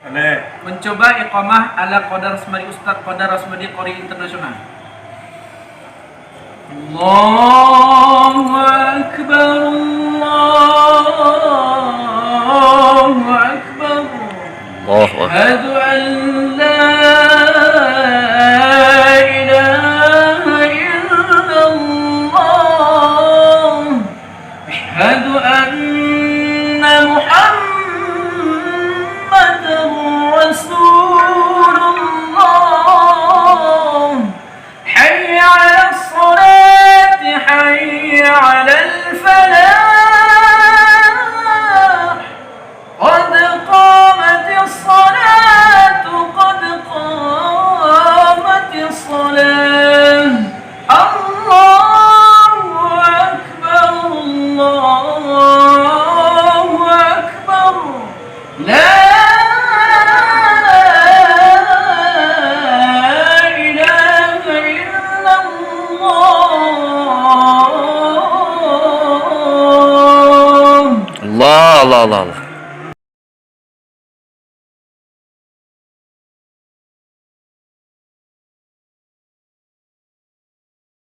Mencoba iqamah ala Qadar Asmadi Ustadz Qadar Asmadi Qori Internasional. Allahu Akbar, Allahu Akbar. Asyhadu an la ilaha illallah. Asyhadu anna Muhammadar Rasulullah. Hayya 'alas salati, hayya 'alal falah. قد قامت الصلاة، قد قامت الصلاة. الله أكبر، الله أكبر. لا إله إلا الله. الله الله الله الله.